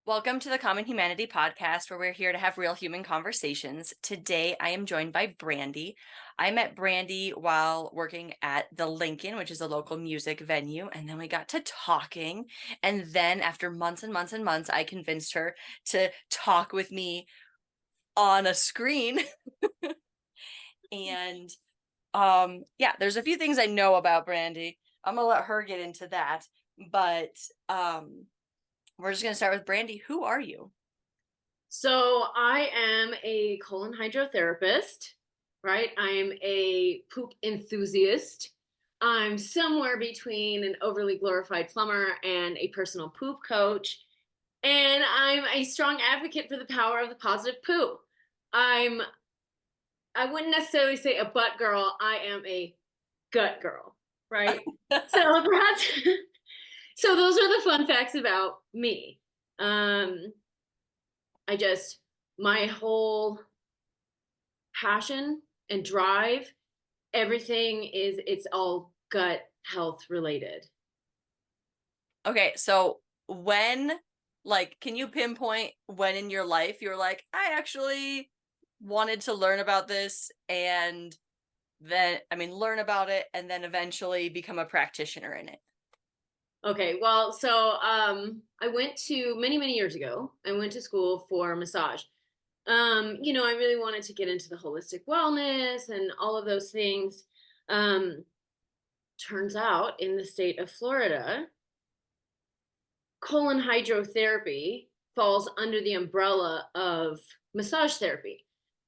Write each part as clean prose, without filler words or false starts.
Welcome to the Common Humanity podcast, where we're here to have real human conversations. Today, I am joined by Brandy. I met Brandy while working at the Lincoln, which is a local music venue, and then we got to talking. And then, after months and months and months, I convinced her to talk with me on a screen. And yeah, there's a few things I know about Brandy. I'm gonna let her get into that, but we're just gonna start with Brandy. Who are you? So I am a colon hydrotherapist, right? I'm a poop enthusiast. I'm somewhere between an overly glorified plumber and a personal poop coach. And I'm a strong advocate for the power of the positive poop. I'm I wouldn't necessarily say a butt girl. I am a gut girl, right? So perhaps so those are the fun facts about me. Um I just my whole passion and drive, everything it's all gut health related. Okay, so when, like, can you pinpoint when in your life you were like, I actually wanted to learn about this and then, learn about it and then eventually become a practitioner in it? Okay, well, so I went to many years ago. I went to school for massage. I really wanted to get into the holistic wellness and all of those things. Um, Turns out in the state of Florida, colon hydrotherapy falls under the umbrella of massage therapy.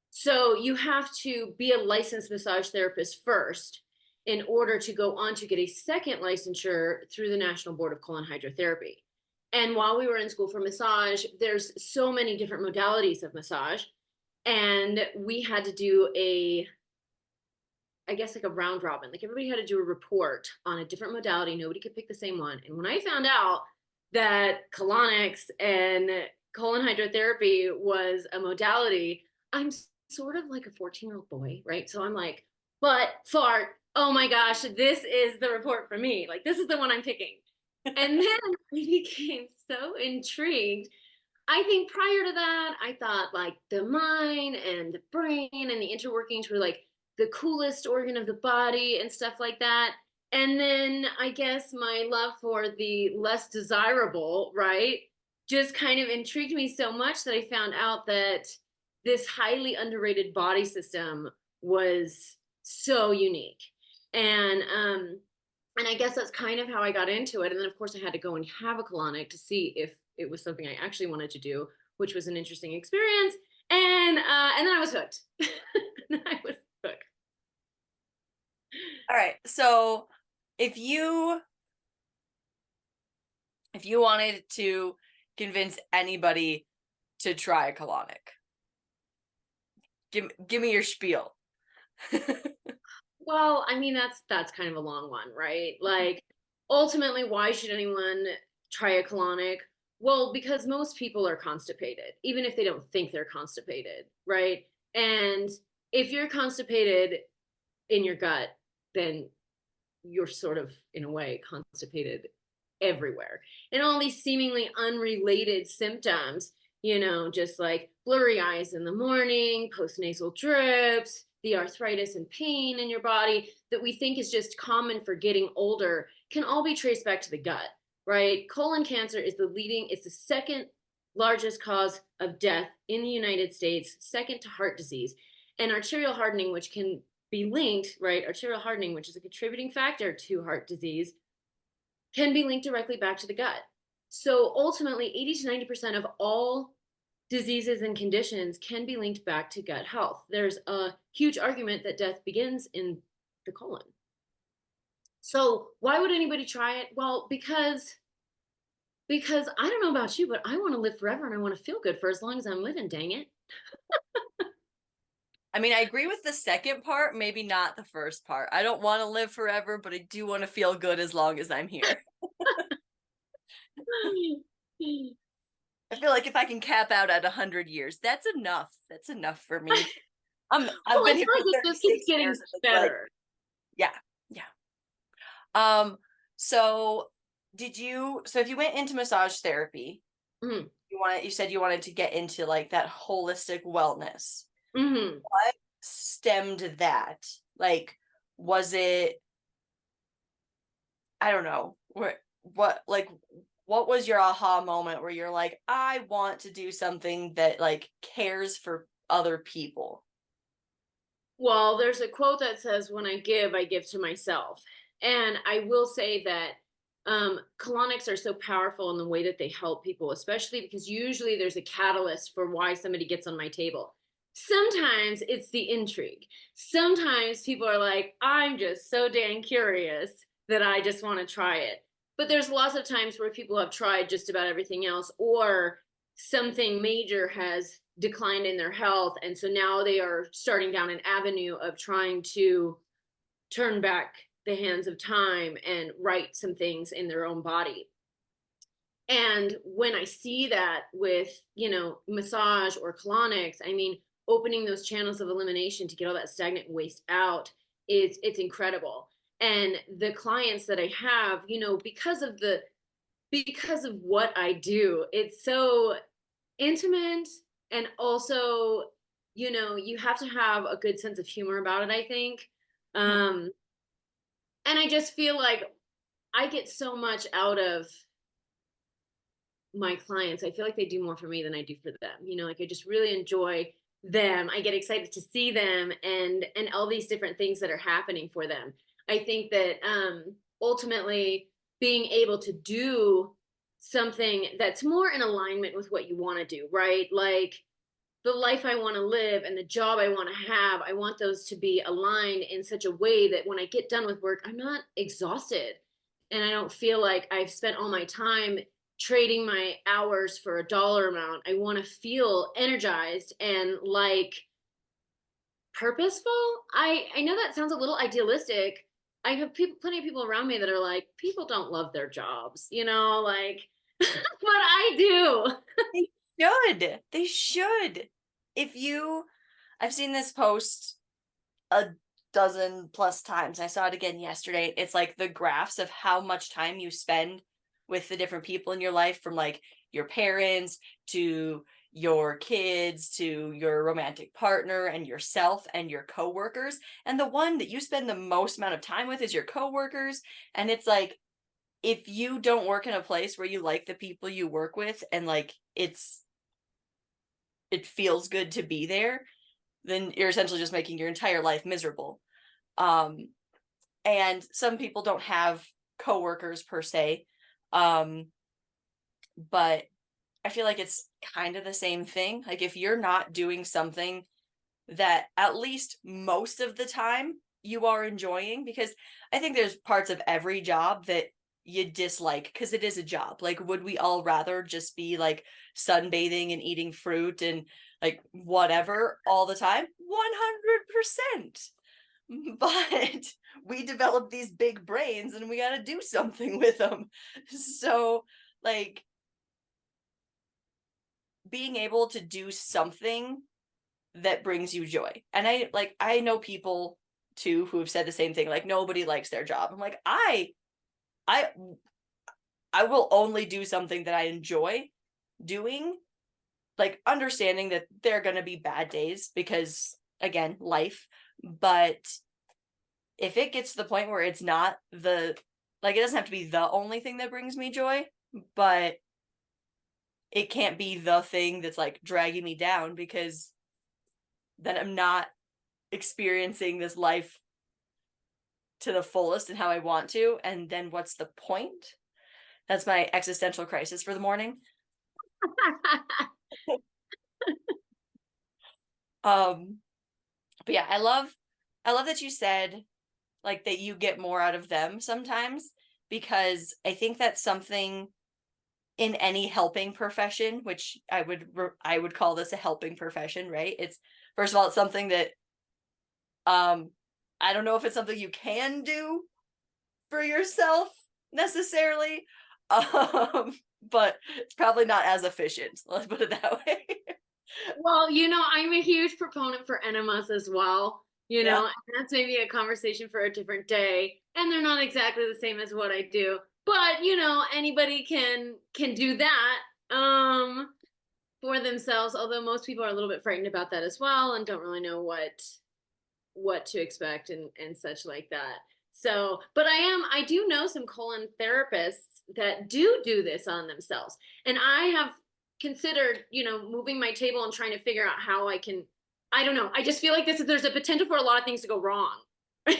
So you have to be a licensed massage therapist first in order to go on to get a second licensure through the National Board of Colon Hydrotherapy. And while we were in school for massage, there's so many different modalities of massage. And we had to do I guess like a round robin. Like everybody had to do a report on a different modality. Nobody could pick the same one. And when I found out that colonics and colon hydrotherapy was a modality, I'm sort of like a 14-year-old boy, right? So I'm like, but fart, oh my gosh, this is the report for me. Like this is the one I'm picking. And then I became so intrigued. I think prior to that, I thought like the mind and the brain and the interworkings were like the coolest organ of the body and stuff like that. And then I guess my love for the less desirable, right, just kind of intrigued me so much that I found out that this highly underrated body system was so unique. And I guess that's kind of how I got into it. And then of course I had to go and have a colonic to see if it was something I actually wanted to do, which was an interesting experience. And then I was hooked. I was hooked. All right, so if you if you wanted to convince anybody to try a colonic, give me your spiel. Well, I mean that's kind of a long one, right? Like ultimately, why should anyone try a colonic? Well, because most people are constipated, even if they don't think they're constipated, right? And if you're constipated in your gut, then you're sort of in a way constipated everywhere. And all these seemingly unrelated symptoms, just like blurry eyes in the morning, postnasal drips, the arthritis and pain in your body that we think is just common for getting older can all be traced back to the gut, right? Colon cancer is it's the second largest cause of death in the United States, second to heart disease. And arterial hardening, which can be linked, right? Arterial hardening, which is a contributing factor to heart disease, can be linked directly back to the gut. So ultimately, 80 to 90% of all diseases and conditions can be linked back to gut health. There's a huge argument that death begins in the colon. So why would anybody try it? Well, because I don't know about you, but I want to live forever and I want to feel good for as long as I'm living, dang it. I agree with the second part, maybe not the first part. I don't want to live forever, but I do want to feel good as long as I'm here. I feel like if I can cap out at 100 years, that's enough. That's enough for me. I've Well, been it's here like for it just keeps 36 getting years. And it's like, better. yeah, yeah. Um, so so if you went into massage therapy, Mhm. You said you wanted to get into like that holistic wellness. Hmm. What stemmed that? Like, was it, I don't know, what was your aha moment where you're like, I want to do something that like cares for other people? Well, there's a quote that says, "When I give to myself." And I will say that colonics are so powerful in the way that they help people, especially because usually there's a catalyst for why somebody gets on my table. Sometimes it's the intrigue. Sometimes people are like, I'm just so dang curious that I just want to try it. But there's lots of times where people have tried just about everything else, or something major has declined in their health, and so now they are starting down an avenue of trying to turn back the hands of time and right some things in their own body. And when I see that with, massage or colonics, I mean, opening those channels of elimination to get all that stagnant waste out is it's incredible. And the clients that I have, because of what I do, it's so intimate, and also, you have to have a good sense of humor about it, I think. Mhm. um and I just feel like I get so much out of my clients. I feel like they do more for me than I do for them. Like I just really enjoy them. I get excited to see them, and all these different things that are happening for them. I think that ultimately being able to do something that's more in alignment with what you want to do, right? Like the life I want to live and the job I want to have, I want those to be aligned in such a way that when I get done with work, I'm not exhausted. And I don't feel like I've spent all my time trading my hours for a dollar amount. I want to feel energized and like purposeful. I know that sounds a little idealistic. I have plenty of people around me that are like, people don't love their jobs, like, but I do. They should. They should. If you, I've seen this post a dozen plus times. I saw it again yesterday. It's like the graphs of how much time you spend with the different people in your life, from like your parents to your kids to your romantic partner and yourself and your coworkers. And the one that you spend the most amount of time with is your coworkers. And it's like, if you don't work in a place where you like the people you work with and like it feels good to be there, then you're essentially just making your entire life miserable. Um, and some people don't have coworkers per se, um, but I feel like it's kind of the same thing. Like if you're not doing something that at least most of the time you are enjoying, because I think there's parts of every job that you dislike because it is a job. Like, would we all rather just be like sunbathing and eating fruit and like whatever all the time? 100%. But we developed these big brains and we got to do something with them. So, like, being able to do something that brings you joy. And I know people too who have said the same thing, like nobody likes their job. I'm like, I I will only do something that I enjoy doing, like understanding that there are going to be bad days because again, life, but if it gets to the point where it's not the, like, it doesn't have to be the only thing that brings me joy, but it can't be the thing that's like dragging me down, because then I'm not experiencing this life to the fullest and how I want to. And then what's the point? That's my existential crisis for the morning. Um, but yeah, I love that you said like that you get more out of them sometimes, because I think that's something in any helping profession, which I would call this a helping profession, right? It's, first of all, it's something that um I don't know if it's something you can do for yourself necessarily. But it's probably not as efficient. Let's put it that way. Well, I'm a huge proponent for enemas as well, Yeah. and that's maybe a conversation for a different day. And they're not exactly the same as what I do, but anybody can do that. for themselves, although most people are a little bit frightened about that as well and don't really know what to expect and such like that. So, but I do know some colon therapists that do this on themselves. And I have considered, moving my table and trying to figure out how I don't know. I just feel like there's a potential for a lot of things to go wrong. Right.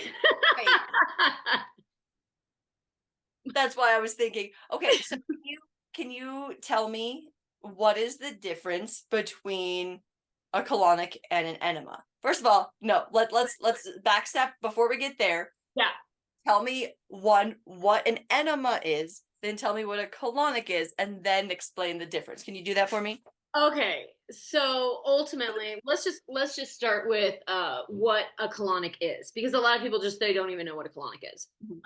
That's why I was thinking, okay, so can you tell me what is the difference between a colonic and an enema? First of all, no, let's backstep before we get there. Yeah. Tell me what an enema is, then tell me what a colonic is, and then explain the difference. Can you do that for me? Okay. So ultimately, let's just start with what a colonic is, because a lot of people they don't even know what a colonic is. Mhm.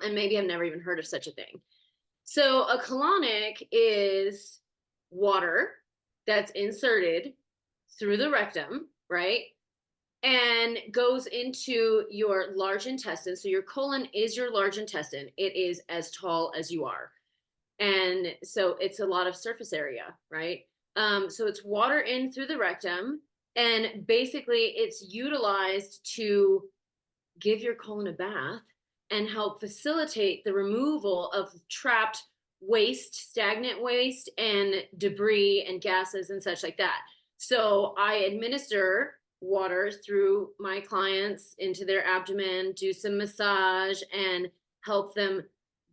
And maybe I've never even heard of such a thing. So a colonic is water that's inserted through the rectum, right? And goes into your large intestine. So your colon is your large intestine. It is as tall as you are. And so it's a lot of surface area, right? So it's water in through the rectum. And basically, it's utilized to give your colon a bath and help facilitate the removal of trapped waste, stagnant waste, and debris and gases and such like that. So I administer water through my clients into their abdomen, do some massage, and help them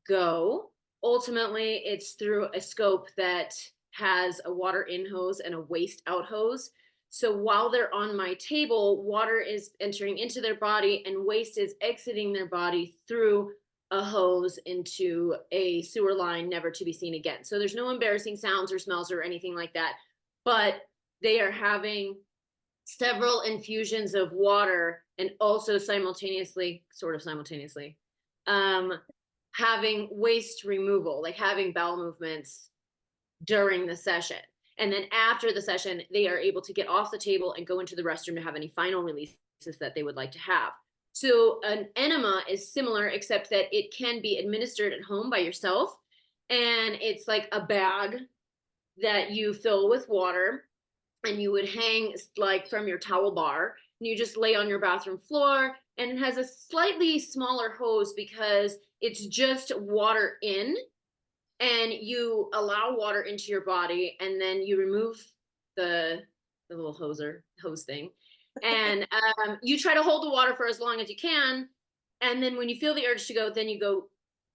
go. Ultimately, it's through a scope that has a water in hose and a waste out hose. So while they're on my table, water is entering into their body and waste is exiting their body through a hose into a sewer line, never to be seen again. So there's no embarrassing sounds or smells or anything like that. But they are having several infusions of water and also sort of simultaneously, having waste removal, like having bowel movements during the session. And then after the session, they are able to get off the table and go into the restroom to have any final releases that they would like to have. So an enema is similar, except that it can be administered at home by yourself. And it's like a bag that you fill with water and you would hang like from your towel bar, and you just lay on your bathroom floor, and it has a slightly smaller hose because it's just water in, and you allow water into your body, and then you remove the little hose thing, and you try to hold the water for as long as you can, and then when you feel the urge to go, then you go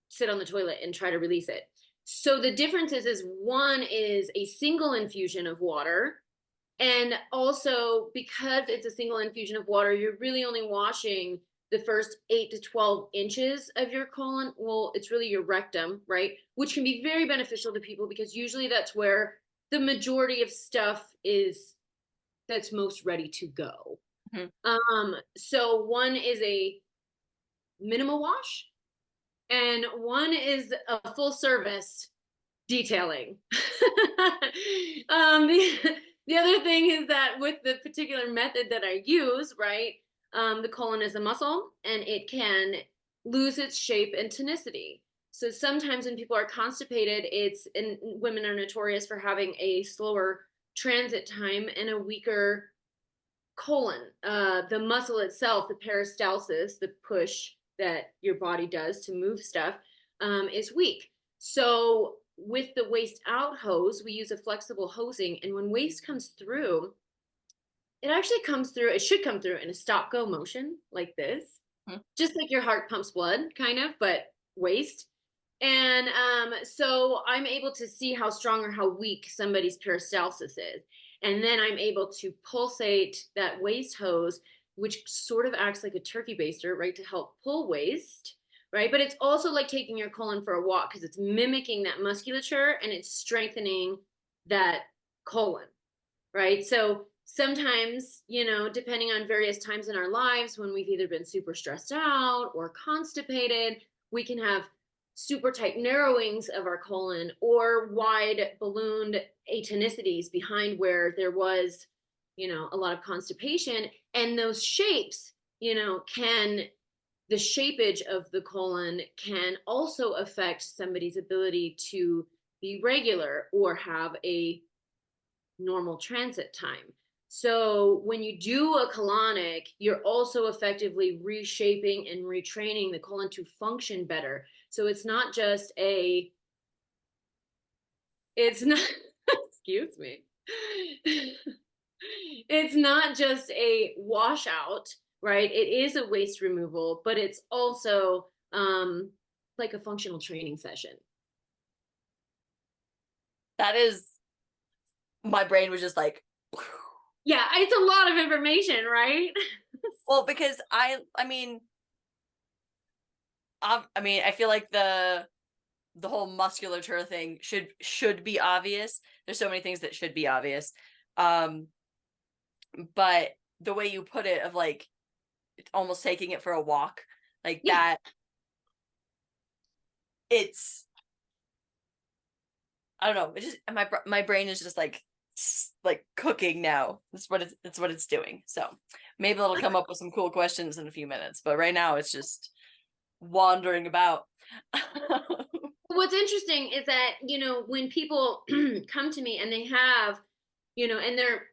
sit on the toilet and try to release it. So the difference is one is a single infusion of water, and also because it's a single infusion of water, you're really only washing the first 8 to 12 inches of your colon. Well, it's really your rectum, right? Which can be very beneficial to people because usually that's where the majority of stuff is that's most ready to go. So one is a minimal wash and one is a full service detailing. The other thing is that with the particular method that I use, right, the colon is a muscle and it can lose its shape and tonicity. So sometimes when people are constipated, and women are notorious for having a slower transit time and a weaker colon. The muscle itself, the peristalsis, the push that your body does to move stuff, is weak. So with the waste out hose, we use a flexible hosing, and when waste comes through, it should come through in a stop go motion like this, just like your heart pumps blood, kind of, but waste. And so I'm able to see how strong or how weak somebody's peristalsis is. And then I'm able to pulsate that waste hose, which sort of acts like a turkey baster, right, to help pull waste, right? But it's also like taking your colon for a walk because it's mimicking that musculature and it's strengthening that colon, right? So sometimes, depending on various times in our lives when we've either been super stressed out or constipated, we can have super tight narrowings of our colon or wide ballooned atonicities behind where there was, a lot of constipation. And those shapes, the shapeage of the colon can also affect somebody's ability to be regular or have a normal transit time. So when you do a colonic, you're also effectively reshaping and retraining the colon to function better. So it's not, excuse me. It's not just a washout, right? It is a waste removal, but it's also like a functional training session. That is, my brain was just like, Yeah, it's a lot of information, right? well, because I mean, I feel like the whole musculature thing should be obvious. There's so many things that should be obvious. Um, but the way you put it of like almost taking it for a walk, like Yeah. that, it's I don't know. It just my brain is just like cooking now. That's what it's doing. So maybe it'll come up with some cool questions in a few minutes. But right now it's just wandering about. What's interesting is that, when people come to me and they have, and they're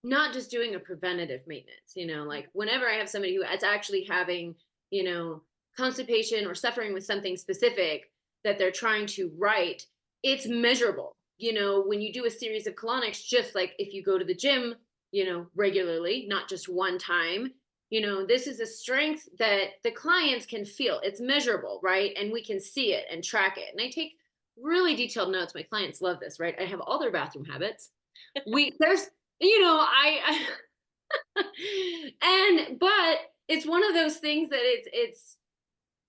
not just doing a preventative maintenance, like whenever I have somebody who is actually having, you know, constipation or suffering with something specific that they're trying to right, it's measurable. When you do a series of colonics, just like if you go to the gym, regularly, not just one time, this is a strength that the clients can feel. It's measurable, right? And we can see it and track it. And I take really detailed notes. My clients love this, right? I have all their bathroom habits. There's I and but it's one of those things that it's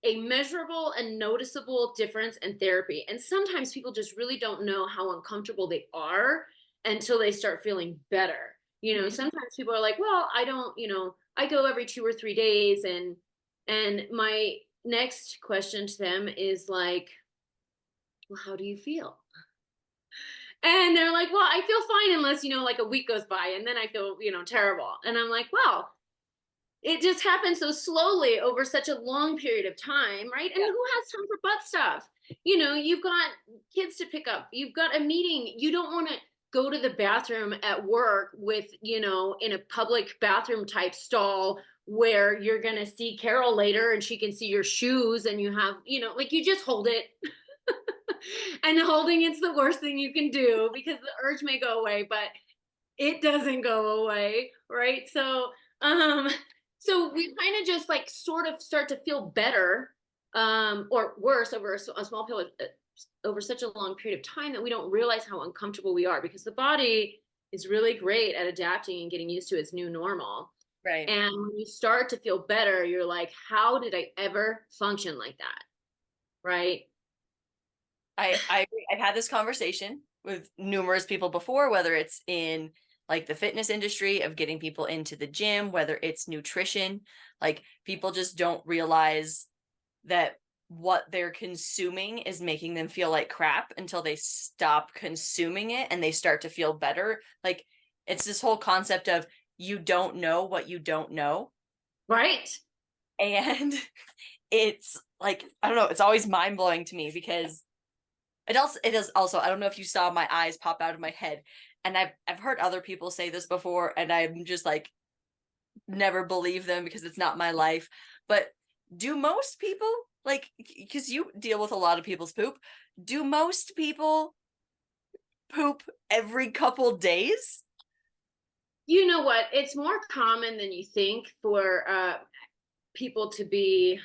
a measurable and noticeable difference in therapy. And sometimes people just really don't know how uncomfortable they are until they start feeling better. Sometimes people are like, well, I don't, I go every 2 or 3 days, and my next question to them is like, well, how do you feel? And they're like, well, I feel fine unless, like a week goes by and then I feel, terrible. And I'm like, well, it just happens so slowly over such a long period of time, right? And Yeah. who has time for butt stuff? You've got kids to pick up, you've got a meeting. You don't want to go to the bathroom at work with, in a public bathroom type stall where you're going to see Carol later and she can see your shoes and you have, like you just hold it. And holding it's the worst thing you can do because the urge may go away, but it doesn't go away, right? So we kind of just like sort of start to feel better, or worse over a small period, over such a long period of time that we don't realize how uncomfortable we are, because the body is really great at adapting and getting used to its new normal. Right. And when you start to feel better, you're like, how did I ever function like that? Right? I agree. I've had this conversation with numerous people before, whether it's in like the fitness industry of getting people into the gym, whether it's nutrition, like people just don't realize that what they're consuming is making them feel like crap until they stop consuming it and they start to feel better. Like it's this whole concept of you don't know what you don't know. Right? And it's like, I don't know, it's always mind blowing to me because it is also, I don't know if you saw my eyes pop out of my head. And I've heard other people say this before, and I'm just like never believe them because it's not my life. But do most people, like, because you deal with a lot of people's poop, do most people poop every couple days? You know what? It's more common than you think for people to be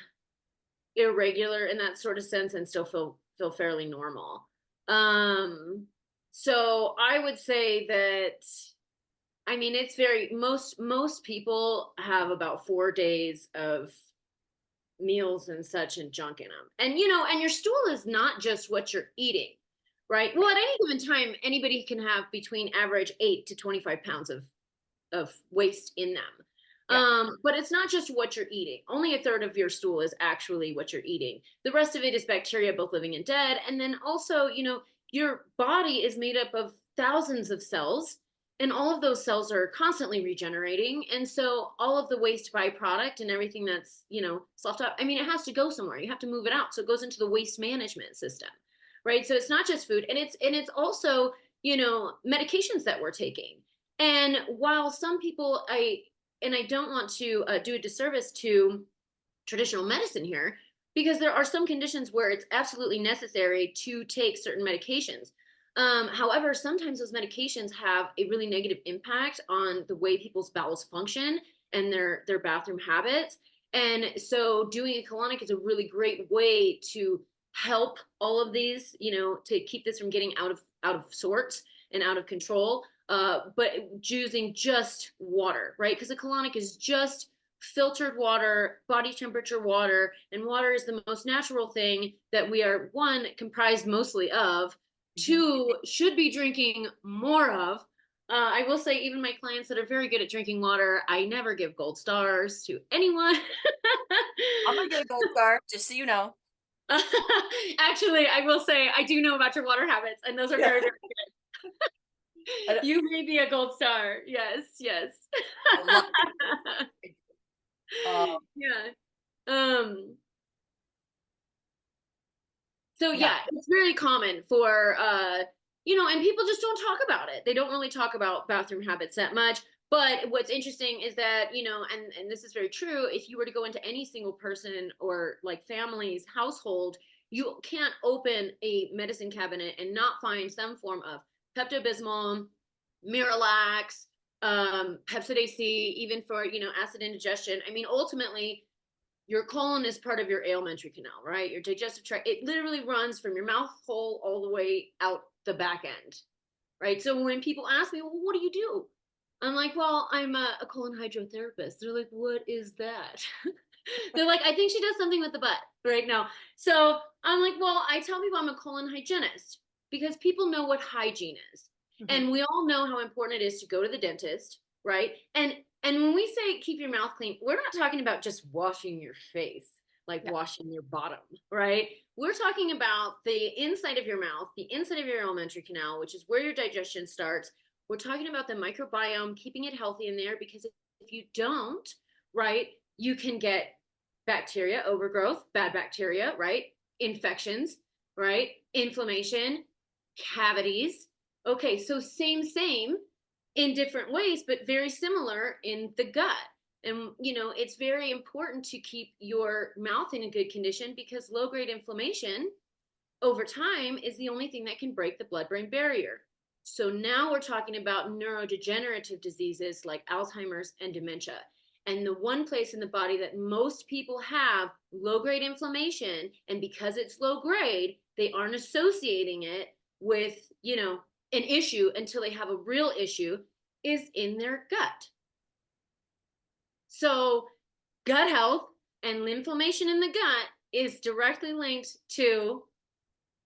irregular in that sort of sense and still feel fairly normal. So I would say that, I mean, it's very most people have about 4 days of meals and such and junk in them. And and your stool is not just what you're eating, right? Well, at any given time, anybody can have between average 8 to 25 pounds of waste in them. Yeah. But it's not just what you're eating. Only a third of your stool is actually what you're eating. The rest of it is bacteria, both living and dead. And then also, your body is made up of thousands of cells, and all of those cells are constantly regenerating. And so all of the waste byproduct and everything that's, sloughed up, I mean, it has to go somewhere. You have to move it out. So it goes into the waste management system, right? So it's not just food. And it's also medications that we're taking. And while some people, I don't want to do a disservice to traditional medicine here, because there are some conditions where it's absolutely necessary to take certain medications. However, sometimes those medications have a really negative impact on the way people's bowels function and their bathroom habits. And so doing a colonic is a really great way to help all of these, to keep this from getting out of sorts and out of control. But using just water, right? Because a colonic is just filtered water, body temperature water, and water is the most natural thing that we are, one, comprised mostly of, Mhm. two, should be drinking more of. I will say, even my clients that are very good at drinking water, I never give gold stars to anyone. I'm gonna get a gold star, just so you know. Actually, I will say I do know about your water habits, and those are Yeah. very, very I, good. You may be a gold star. Yes, yes. I love it. Yeah. Um, So Yeah. yeah, it's very common for and people just don't talk about it. They don't really talk about bathroom habits that much. But what's interesting is that, and this is very true, if you were to go into any single person or like family's household, you can't open a medicine cabinet and not find some form of Pepto-Bismol, Miralax, Pepsid AC, even for, acid indigestion. I mean, ultimately, your colon is part of your alimentary canal, right? Your digestive tract. It literally runs from your mouth hole all the way out the back end, right? So when people ask me, well, what do you do? I'm like, well, I'm a colon hydrotherapist. They're like, what is that? They're like, I think she does something with the butt right now. So I'm like, well, I tell people I'm a colon hygienist because people know what hygiene is. Mhm. And we all know how important it is to go to the dentist, right? And when we say keep your mouth clean, we're not talking about just washing your face, like Yeah. washing your bottom, right? We're talking about the inside of your mouth, the inside of your alimentary canal, which is where your digestion starts. We're talking about the microbiome, keeping it healthy in there, because if you don't, right, you can get bacteria overgrowth, bad bacteria, right? Infections, right? Inflammation, cavities. Okay, so same in different ways, but very similar in the gut. And, it's very important to keep your mouth in a good condition because low grade inflammation over time is the only thing that can break the blood brain barrier. So now we're talking about neurodegenerative diseases like Alzheimer's and dementia. And the one place in the body that most people have low grade inflammation, and because it's low grade, they aren't associating it with, an issue until they have a real issue, is in their gut. So, gut health and inflammation in the gut is directly linked to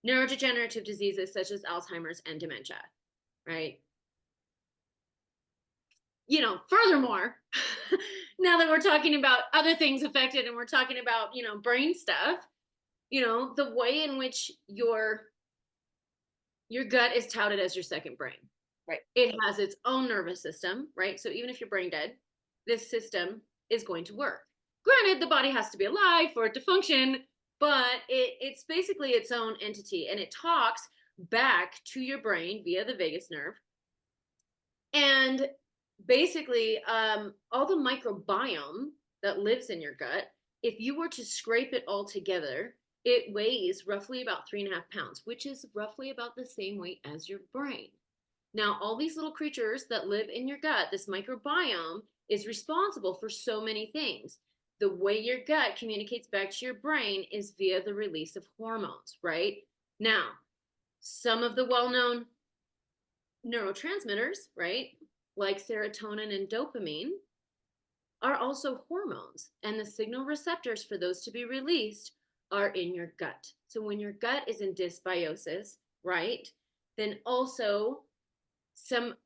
neurodegenerative diseases such as Alzheimer's and dementia, right? Furthermore, now that we're talking about other things affected and we're talking about, brain stuff, the way in which your gut is touted as your second brain. Right. It has its own nervous system, right? So even if you're brain dead, this system is going to work. Granted, the body has to be alive for it to function, but it's basically its own entity, and it talks back to your brain via the vagus nerve. And basically, all the microbiome that lives in your gut, if you were to scrape it all together, it weighs roughly about 3.5 pounds, which is roughly about the same weight as your brain. Now, all these little creatures that live in your gut, this microbiome, is responsible for so many things. The way your gut communicates back to your brain is via the release of hormones, right? Now, some of the well known neurotransmitters, right, like serotonin and dopamine, are also hormones, and the signal receptors for those to be released are in your gut. So when your gut is in dysbiosis, right, then also some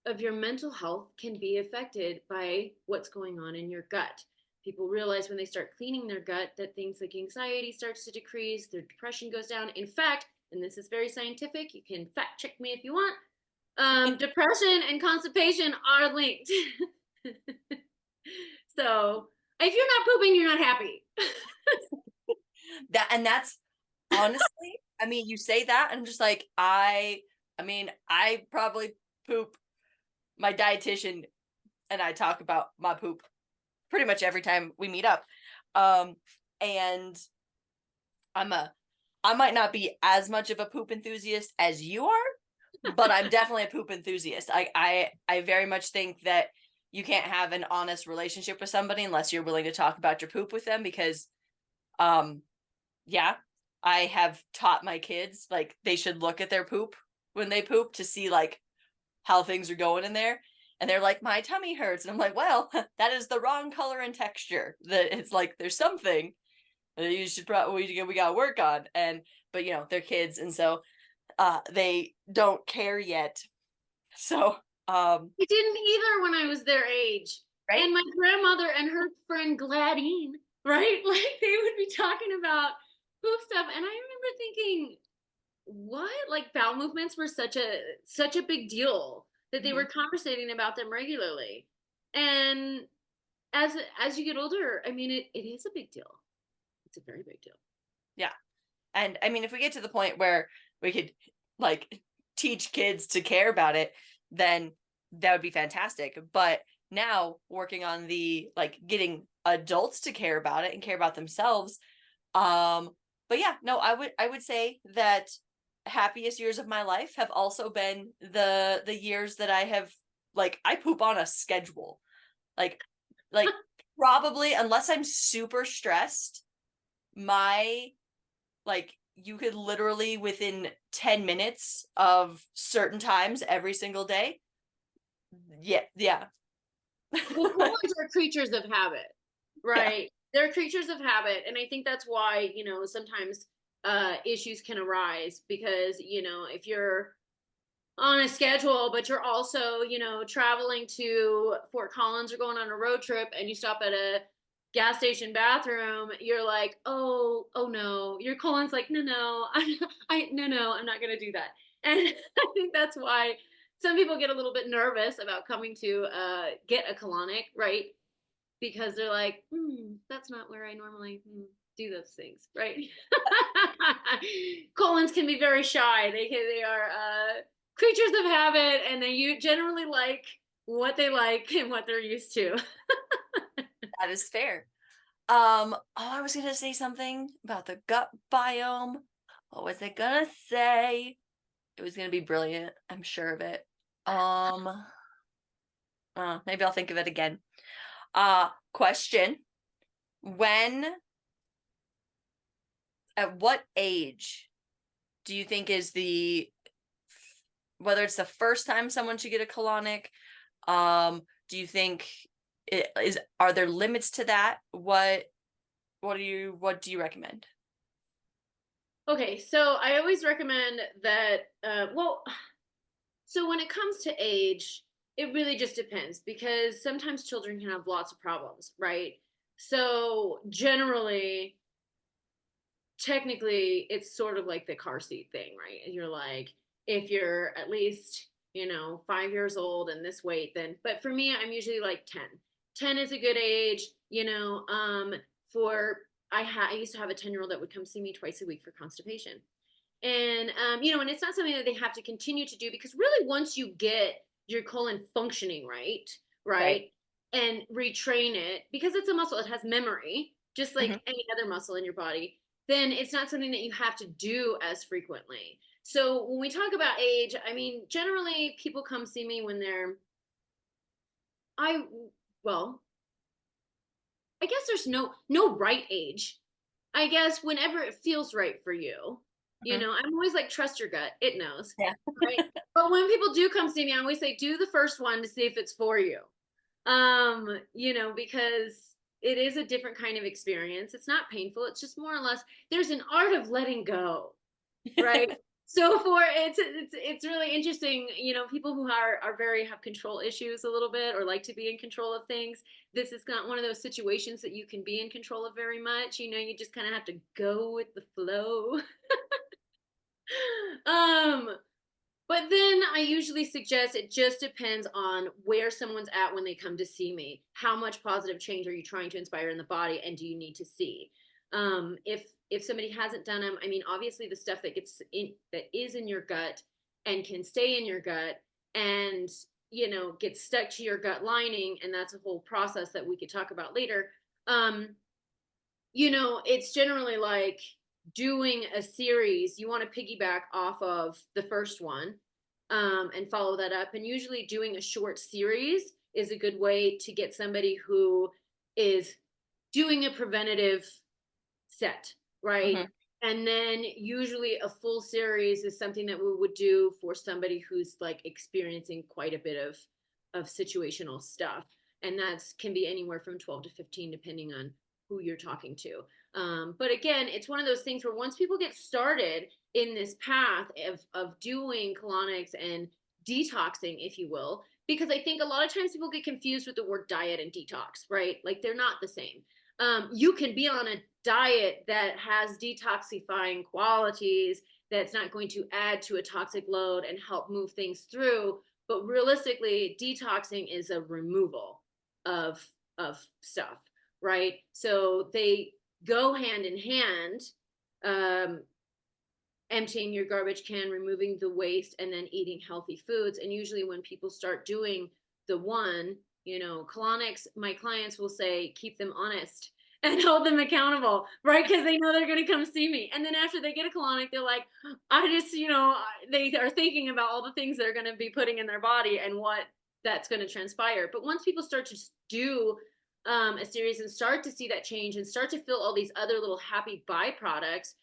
of your mental health can be affected by what's going on in your gut. People realize when they start cleaning their gut that things like anxiety starts to decrease, their depression goes down. In fact, and this is very scientific, you can fact check me if you want, depression and constipation are linked. So if you're not pooping, you're not happy. That's honestly, I mean, you say that, and I'm just like, I I mean, I probably poop. My dietitian and I talk about my poop pretty much every time we meet up. Um, and I'm a I might not be as much of a poop enthusiast as you are, but I'm definitely a poop enthusiast. I very much think that you can't have an honest relationship with somebody unless you're willing to talk about your poop with them because um yeah, I have taught my kids like they should look at their poop when they poop to see like how things are going in there. And they're like, my tummy hurts. And I'm like, well, that is the wrong color and texture. That it's like there's something that you should probably we got to work on. And but they're kids, and so they don't care yet. So I didn't either when I was their age. right? And my grandmother and her friend Gladine, right? Like they would be talking about poop stuff. And I remember thinking, what? Like bowel movements were such a big deal that they Mhm. were conversating about them regularly. And as you get older, I mean it is a big deal. It's a very big deal. Yeah. And I mean, if we get to the point where we could like teach kids to care about it, then that would be fantastic. But now working on the like getting adults to care about it and care about themselves. But yeah, no, I would say that happiest years of my life have also been the years that I have like I poop on a schedule. Like like probably unless I'm super stressed, my like, you could literally within 10 minutes of certain times every single day. Yeah, yeah. Well, koalas are creatures of habit, Yeah. right? They're creatures of habit, and I think that's why sometimes issues can arise because if you're on a schedule, but you're also traveling to Fort Collins or going on a road trip, and you stop at a gas station bathroom, you're like, oh no, your colon's like, no, no, I'm not gonna do that, and I think that's why some people get a little bit nervous about coming to get a colonic, right? Because they're like, that's not where I normally do those things, right? Colons can be very shy. They are creatures of habit, and they generally like what they like and what they're used to. That is fair. Oh, I was gonna say something about the gut biome. What was I gonna say? It was gonna be brilliant. I'm sure of it. Um, maybe I'll think of it again. Question. When, at what age do you think is whether it's the first time someone should get a colonic. Do you think are there limits to that? What do you recommend? Okay, so I always recommend that. So when it comes to age, it really just depends because sometimes children can have lots of problems, right? So generally, technically it's sort of like the car seat thing, right? And you're like, if you're at least 5 years old and this weight, then but for me I'm usually like 10. 10 is a good age, for I used to have a 10-year-old that would come see me twice a week for constipation. And and it's not something that they have to continue to do because really once you get your colon functioning right, Right. right, and retrain it because it's a muscle, it has memory just Mhm. like any other muscle in your body, then it's not something that you have to do as frequently. So when we talk about age, I mean, generally people come see me when they're I well, I guess there's no right age. I guess whenever it feels right for you. Mhm. I'm always like trust your gut. It knows. Yeah. Right? But when people do come see me, I always say do the first one to see if it's for you. Because it is a different kind of experience. It's not painful. It's just more or less there's an art of letting go, right? So for it's really interesting, people who are very have control issues a little bit or like to be in control of things. This is not one of those situations that you can be in control of very much. You just kind of have to go with the flow. um but then I usually suggest it just depends on where someone's at when they come to see me. How much positive change are you trying to inspire in the body, and do you need to see? If somebody hasn't done them, I mean, obviously the stuff that is in your gut and can stay in your gut and, get stuck to your gut lining. And that's a whole process that we could talk about later. Um, it's generally like doing a series. You want to piggyback off of the first one, and follow that up. And usually doing a short series is a good way to get somebody who is doing a preventative set, right? Hmm. And then usually a full series is something that we would do for somebody who's like experiencing quite a bit of situational stuff. And that's can be anywhere from 12 to 15 depending on who you're talking to. But again, it's one of those things where once people get started in this path of doing colonics and detoxing, if you will, because I think a lot of times people get confused with the word diet and detox, right? Like they're not the same. You can be on a diet that has detoxifying qualities that's not going to add to a toxic load and help move things through. But realistically, detoxing is a removal of stuff, right? So they go hand in hand. Um, Emptying your garbage can, removing the waste, and then eating healthy foods. And usually, when people start doing the one, colonics, my clients will say, keep them honest and hold them accountable, right? Because they know they're going to come see me. And then after they get a colonic, they're like, I just, they are thinking about all the things they're going to be putting in their body and what that's going to transpire. But once people start to do a series and start to see that change and start to feel all these other little happy byproducts,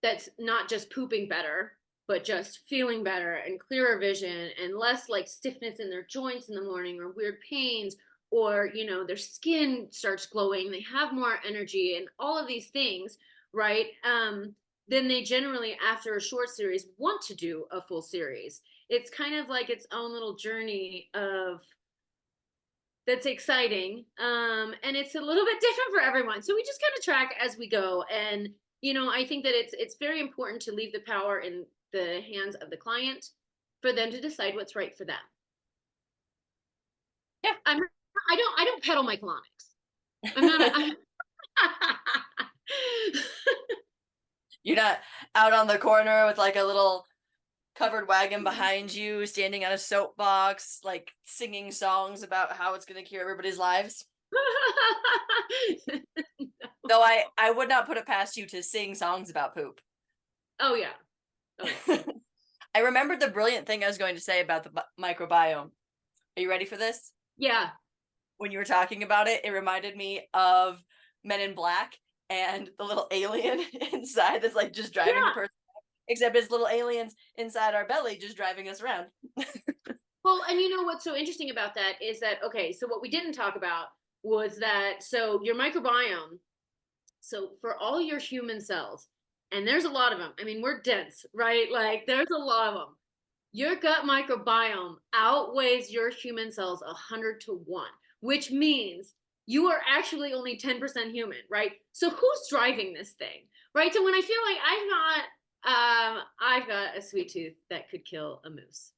that's not just pooping better, but just feeling better and clearer vision and less like stiffness in their joints in the morning or weird pains, or their skin starts glowing, they have more energy and all of these things, right? Then they generally, after a short series, want to do a full series. It's kind of like its own little journey of that's exciting. And it's a little bit different for everyone. So we just kind of track as we go. And, I think that it's very important to leave the power in the hands of the client for them to decide what's right for them. Yeah. I'm I don't peddle my colonics. I'm not a, You're not out on the corner with like a little covered wagon behind you, standing on a soapbox, like singing songs about how it's going to cure everybody's lives. Though I would not put it past you to sing songs about poop. Oh yeah. Oh yeah. I remembered the brilliant thing I was going to say about the microbiome. Are you ready for this? Yeah. When you were talking about it, it reminded me of Men in Black and the little alien inside that's like just driving the Yeah. person, except it's little aliens inside our belly just driving us around. Well, and what's so interesting about that is that, okay, so what we didn't talk about was that, so your microbiome, so for all your human cells, and there's a lot of them. I mean, we're dense, right? Like there's a lot of them. Your gut microbiome outweighs your human cells 100 to 1, which means you are actually only 10% human, right? So who's driving this thing, right? So when I feel like I've got a sweet tooth that could kill a moose.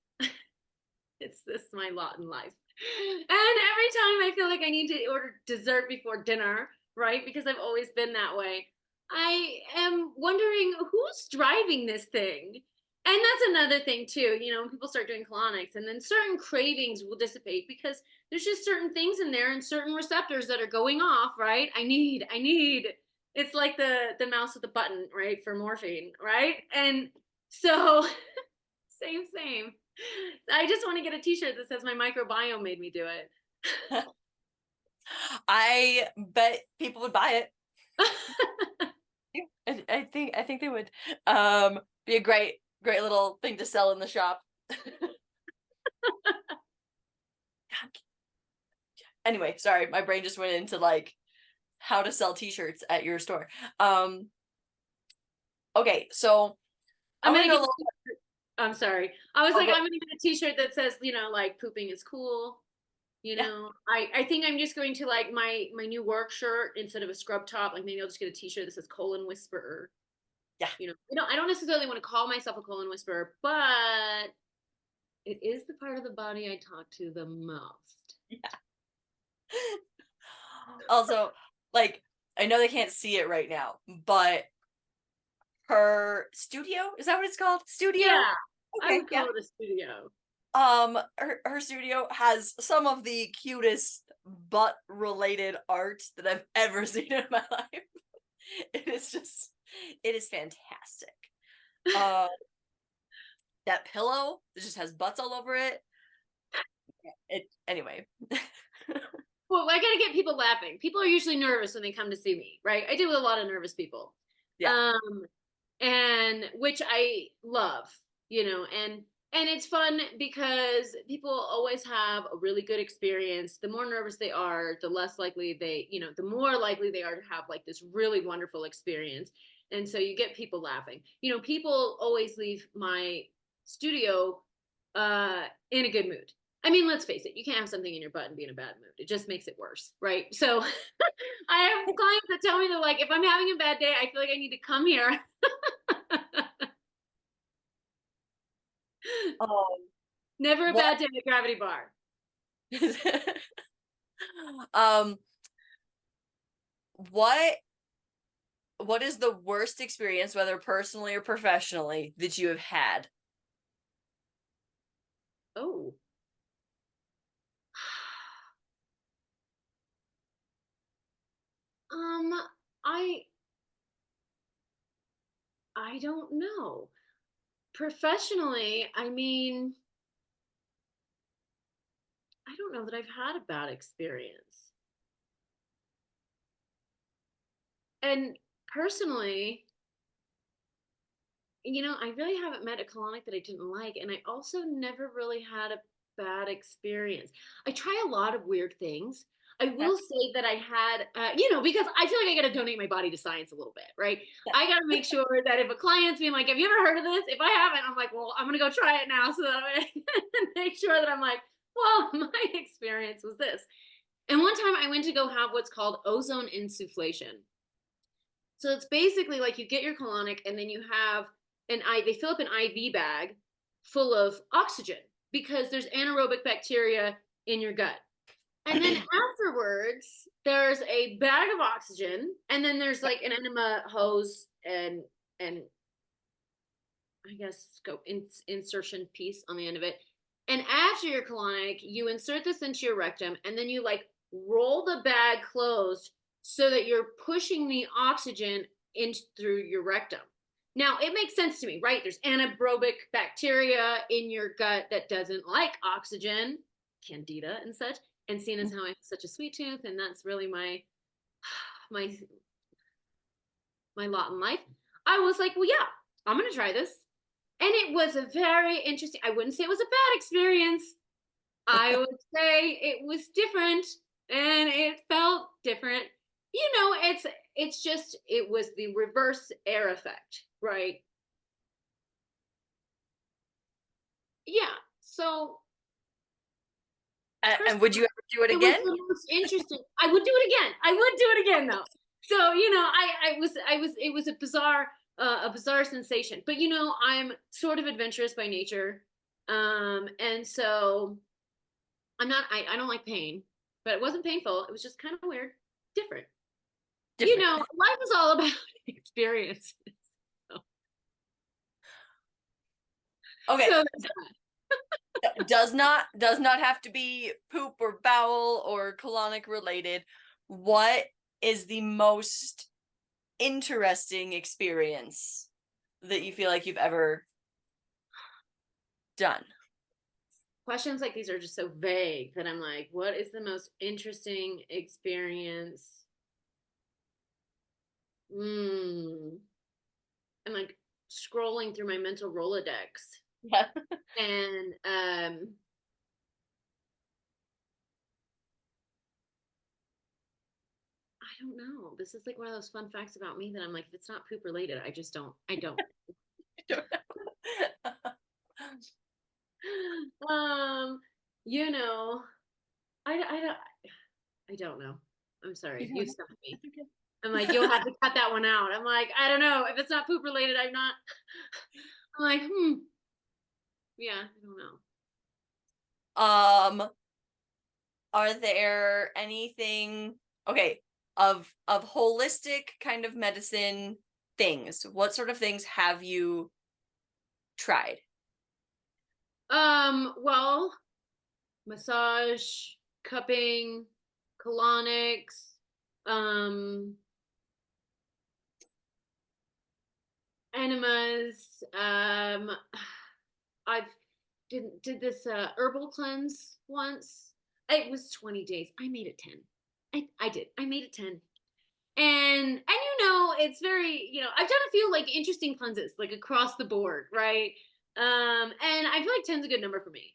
It's this my lot in life. And every time I feel like I need to order dessert before dinner, right? Because I've always been that way. I am wondering who's driving this thing. And that's another thing too, when people start doing colonics and then certain cravings will dissipate because there's just certain things in there and certain receptors that are going off, right? I need. It's like the mouse with the button, right? For morphine, right? And so same. I just want to get a t-shirt that says my microbiome made me do it. I bet people would buy it. I think they would. Be a great little thing to sell in the shop. Anyway, sorry, my brain just went into like how to sell t-shirts at your store. Okay, so I I'm want to gonna know a get little. I'm sorry. I was Oh, like, go, I'm gonna get a t-shirt that says, like pooping is cool. yeah, I think I'm just going to like my new work shirt instead of a scrub top, like maybe I'll just get a t-shirt that says colon whisperer. yeah, I don't necessarily want to call myself a colon whisperer, but it is the part of the body I talk to the most. yeah. Also, like I know they can't see it right now, but her studio. Is that what it's called? Studio? Yeah, I Okay, would yeah. call it a studio. Her studio has some of the cutest butt related art that I've ever seen in my life. It is just, it is fantastic. Uh, that pillow that just has butts all over it. It anyway. Well, I gotta get people laughing. People are usually nervous when they come to see me, right? I deal with a lot of nervous people. Yeah. Um, and which I love, and it's fun because people always have a really good experience. The more nervous they are, the less likely the more likely they are to have like this really wonderful experience. And so you get people laughing. People always leave my studio in a good mood. I mean, let's face it, you can't have something in your butt and be in a bad mood. It just makes it worse, right? So I have clients that tell me that, like, if I'm having a bad day, I feel like I need to come here. Um, Never a what bad day at Gravity Bar. um what what is the worst experience, whether personally or professionally, that you have had? Oh. Um, I I don't know. Professionally, I mean, I don't know that I've had a bad experience. And personally, I really haven't met a colonic that I didn't like, and I also never really had a bad experience. I try a lot of weird things. I Okay. will say that I had, because I feel like I got to donate my body to science a little bit, right? Yeah. I got to make sure that if a client's being like, "Have you ever heard of this?" If I haven't, I'm like, "Well, I'm gonna go try it now," so that I make sure that I'm like, "Well, my experience was this." And one time I went to go have what's called ozone insufflation. So it's basically like you get your colonic and then you have they fill up an IV bag full of oxygen because there's anaerobic bacteria in your gut. And then afterwards, there's a bag of oxygen, and then there's like an enema hose and I guess scope insertion piece on the end of it. And after your colonic, you insert this into your rectum, and then you like roll the bag closed so that you're pushing the oxygen in through your rectum. Now it makes sense to me, right? There's anaerobic bacteria in your gut that doesn't like oxygen, candida and such. And seeing as how I have such a sweet tooth, and that's really my my lot in life, I was like, well, yeah, I'm gonna try this. And it was a very interesting, I wouldn't say it was a bad experience. I would say it was different and it felt different. It's just it was the reverse air effect, right? Yeah. So And would you ever do it it was again? the most interesting. I would do it again. I would do it again though. So, I was it was a bizarre sensation. But I'm sort of adventurous by nature. And so I don't like pain, but it wasn't painful. It was just kind of weird, different. Different. Life is all about experience. So, Okay. so Does not have to be poop or bowel or colonic related. What is the most interesting experience that you feel like you've ever done? questions like these are just so vague that I'm like, what is the most interesting experience? Hmm. I'm like scrolling through my mental Rolodex, Yeah. and I don't know. This is like one of those fun facts about me that I'm like, if it's not poop related, I don't. um, you know, I don't know. I'm You sorry. don't You know? stumped me. That's okay. I'm like, you'll have to cut that one out. I'm like, I don't know. If it's not poop related, I'm not. I'm like, yeah, I don't know. Um, are there anything, okay, of holistic kind of medicine things. What sort of things have you tried? Well, massage, cupping, colonics, um, enemas. I've did this herbal cleanse once. It was 20 days. I made it 10. I did. I made it 10. And it's very, I've done a few like interesting cleanses like across the board, right? And I feel like 10's a good number for me.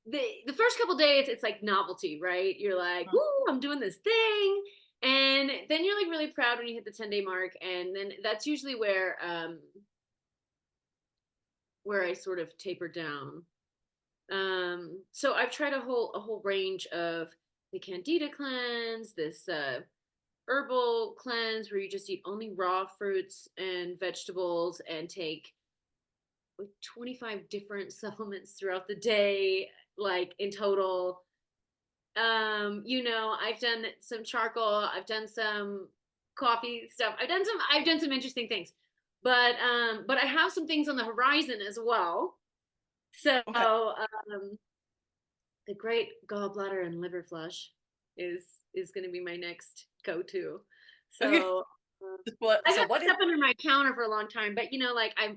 The first couple days it's like novelty, right? You're like, Mhm. woo, I'm doing this thing. And then you're like really proud when you hit the 10-day mark. And then that's usually where I sort of taper down. So I've tried a whole range of the Candida cleanse, this herbal cleanse where you just eat only raw fruits and vegetables and take like 25 different supplements throughout the day, like in total. I've done some charcoal, I've done some coffee stuff, I've done some interesting things. But I have some things on the horizon as well. So Okay. the great gallbladder and liver flush is going to be my next go-to. Okay. So What I've so had what is stuff under my counter for a long time, but like I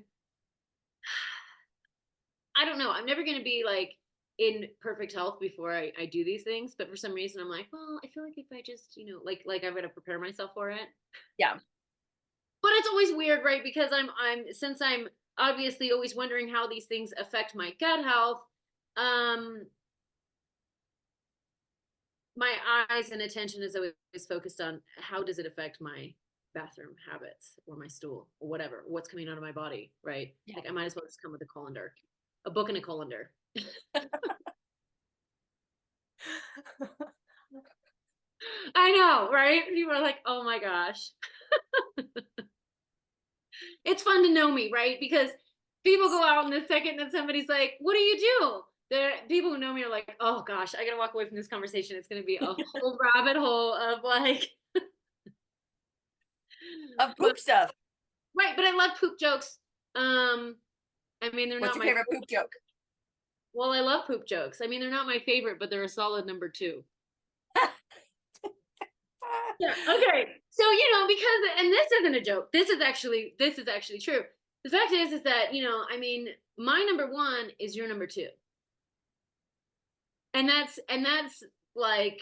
don't know. I'm never going to be like in perfect health before I do these things. But for some reason, I'm like, well, I feel like if I just, like I've got to prepare myself for it. yeah. But it's always weird, right? Because since I'm obviously always wondering how these things affect my gut health. Um, my eyes and attention is always focused on how does it affect my bathroom habits or my stool or whatever, what's coming out of my body, right? Yeah. Like I might as well just come with a colander, a book and a colander. I know, right? People are like, oh my gosh. It's fun to know me, right? Because people go out in the second that somebody's like, what do you do? There, people who know me are like, oh gosh, I gotta walk away from this conversation. It's gonna be a whole rabbit hole of like, Of but poop stuff. right, but I love poop jokes. Um, I mean, they're What's not your my favorite poop joke? well, I love poop jokes. I mean, they're not my favorite, but they're a solid number two. Yeah. Okay. So because and this isn't a joke. This is actually true. The fact is that I mean, my number one is your number two, and that's like